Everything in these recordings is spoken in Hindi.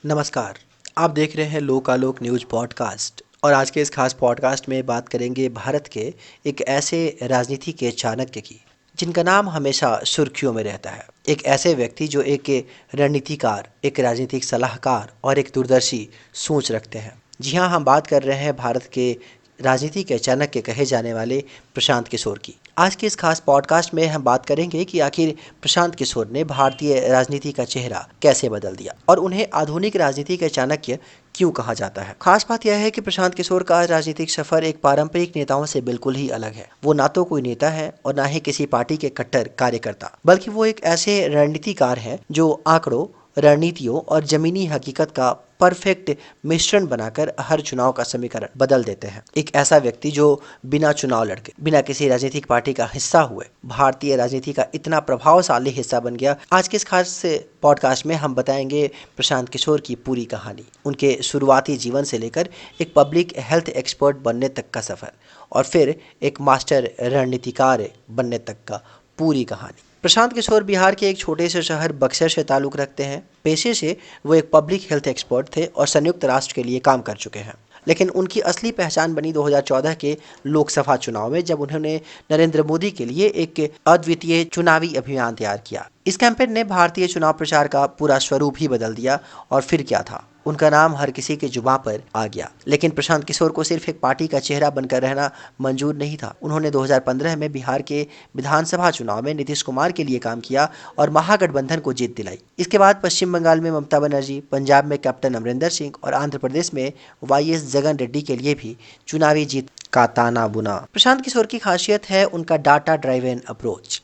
नमस्कार। आप देख रहे हैं लोकालोक न्यूज़ पॉडकास्ट और आज के इस खास पॉडकास्ट में बात करेंगे भारत के एक ऐसे राजनीति के चाणक्य की जिनका नाम हमेशा सुर्खियों में रहता है। एक ऐसे व्यक्ति जो एक रणनीतिकार, एक राजनीतिक सलाहकार और एक दूरदर्शी सोच रखते हैं। जी हाँ, हम बात कर रहे हैं भारत के राजनीति के चाणक्य कहे जाने वाले प्रशांत किशोर की। आज के इस खास पॉडकास्ट में हम बात करेंगे कि आखिर प्रशांत किशोर ने भारतीय राजनीति का चेहरा कैसे बदल दिया और उन्हें आधुनिक राजनीति के चाणक्य क्यों कहा जाता है। खास बात यह है कि प्रशांत किशोर का राजनीतिक सफर एक पारंपरिक नेताओं से बिल्कुल ही अलग है। वो ना तो कोई नेता है और ना ही किसी पार्टी के कट्टर कार्यकर्ता, बल्कि वो एक ऐसे रणनीतिकार हैं जो आंकड़ों, रणनीतियों और जमीनी हकीकत का परफेक्ट मिश्रण बनाकर हर चुनाव का समीकरण बदल देते हैं। एक ऐसा व्यक्ति जो बिना चुनाव लड़के, बिना किसी राजनीतिक पार्टी का हिस्सा हुए भारतीय राजनीति का इतना प्रभावशाली हिस्सा बन गया। आज के इस खास पॉडकास्ट में हम बताएंगे प्रशांत किशोर की पूरी कहानी, उनके शुरुआती जीवन से लेकर एक पब्लिक हेल्थ एक्सपर्ट बनने तक का सफर और फिर एक मास्टर रणनीतिकार बनने तक का पूरी कहानी। प्रशांत किशोर बिहार के एक छोटे से शहर बक्सर से ताल्लुक़ रखते हैं। पेशे से वो एक पब्लिक हेल्थ एक्सपर्ट थे और संयुक्त राष्ट्र के लिए काम कर चुके हैं। लेकिन उनकी असली पहचान बनी 2014 के लोकसभा चुनाव में, जब उन्होंने नरेंद्र मोदी के लिए एक अद्वितीय चुनावी अभियान तैयार किया। इस कैंपेन ने भारतीय चुनाव प्रचार का पूरा स्वरूप ही बदल दिया और फिर क्या था, उनका नाम हर किसी के जुबां पर आ गया। लेकिन प्रशांत किशोर को सिर्फ एक पार्टी का चेहरा बनकर रहना मंजूर नहीं था। उन्होंने 2015 में बिहार के विधानसभा चुनाव में नीतीश कुमार के लिए काम किया और महागठबंधन को जीत दिलाई। इसके बाद पश्चिम बंगाल में ममता बनर्जी, पंजाब में कैप्टन अमरिंदर सिंह और आंध्र प्रदेश में वाईएस जगन रेड्डी के लिए भी चुनावी जीत का ताना बुना। प्रशांत किशोर की खासियत है उनका डाटा ड्राइवन अप्रोच।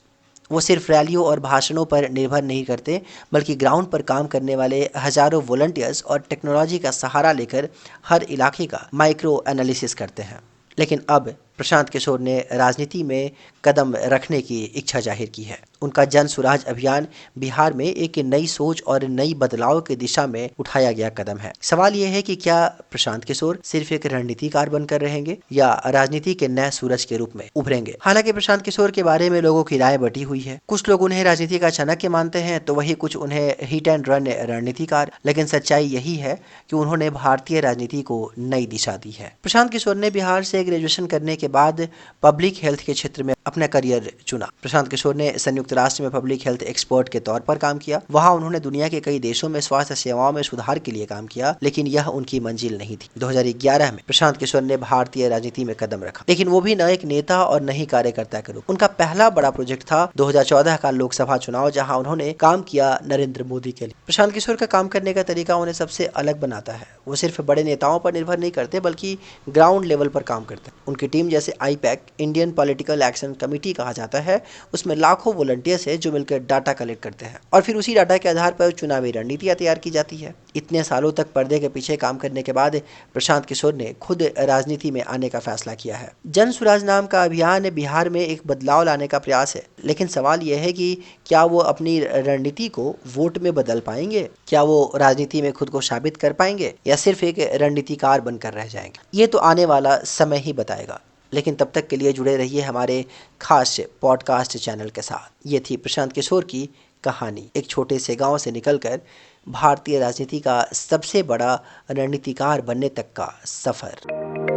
वो सिर्फ रैलियों और भाषणों पर निर्भर नहीं करते, बल्कि ग्राउंड पर काम करने वाले हजारों वॉलंटियर्स और टेक्नोलॉजी का सहारा लेकर हर इलाके का माइक्रो एनालिसिस करते हैं। लेकिन अब प्रशांत किशोर ने राजनीति में कदम रखने की इच्छा जाहिर की है। उनका जन सुराज अभियान बिहार में एक नई सोच और नई बदलाव की दिशा में उठाया गया कदम है। सवाल यह है कि क्या प्रशांत किशोर सिर्फ एक रणनीतिकार बनकर रहेंगे या राजनीति के नए सूरज के रूप में उभरेंगे। हालांकि प्रशांत किशोर के बारे में लोगों की राय बटी हुई है। कुछ लोग उन्हें राजनीति का चाणक्य मानते हैं तो वही कुछ उन्हें हिट एंड रन रणनीतिकार। लेकिन सच्चाई यही है कि उन्होंने भारतीय राजनीति को नई दिशा दी है। प्रशांत किशोर ने बिहार से ग्रेजुएशन करने के बाद पब्लिक हेल्थ के क्षेत्र में अपना करियर चुना। प्रशांत किशोर ने संयुक्त राष्ट्र में पब्लिक हेल्थ एक्सपर्ट के तौर पर काम किया। वहां उन्होंने दुनिया के कई देशों में स्वास्थ्य सेवाओं में सुधार के लिए काम किया, लेकिन यह उनकी मंजिल नहीं थी। 2011 में प्रशांत किशोर ने भारतीय राजनीति में कदम रखा, लेकिन वो भी न एक नेता और न ही कार्यकर्ता के रूप। उनका पहला बड़ा प्रोजेक्ट था 2014 का लोकसभा चुनाव, जहाँ उन्होंने काम किया नरेंद्र मोदी के लिए। प्रशांत किशोर का काम करने का तरीका उन्हें सबसे अलग बनाता है। वो सिर्फ बड़े नेताओं पर निर्भर नहीं करते, बल्कि ग्राउंड लेवल पर काम करते हैं। उनकी टीम, जैसे IUPAC, Indian political action committee कहा जाता है, उसमें लाखों वॉलंटियर्स है जो मिलकर डाटा कलेक्ट करते हैं और फिर उसी डाटा के आधार पर चुनावी रणनीतियां तैयार की जाती है। इतने सालों तक पर्दे के पीछे काम करने के बाद प्रशांत किशोर ने खुद राजनीति में आने का फैसला किया है। जन सुराज नाम का अभियान बिहार में एक बदलाव लाने का प्रयास है, लेकिन सवाल यह है कि क्या वो अपनी रणनीति को वोट में बदल पाएंगे? क्या वो राजनीति में खुद को साबित कर पाएंगे या सिर्फ एक रणनीतिकार बनकर रह जाएंगे? ये तो आने वाला समय ही बताएगा। लेकिन तब तक के लिए जुड़े रहिए हमारे खास पॉडकास्ट चैनल के साथ। ये थी प्रशांत किशोर की कहानी, एक छोटे से गांव से निकलकर भारतीय राजनीति का सबसे बड़ा रणनीतिकार बनने तक का सफर।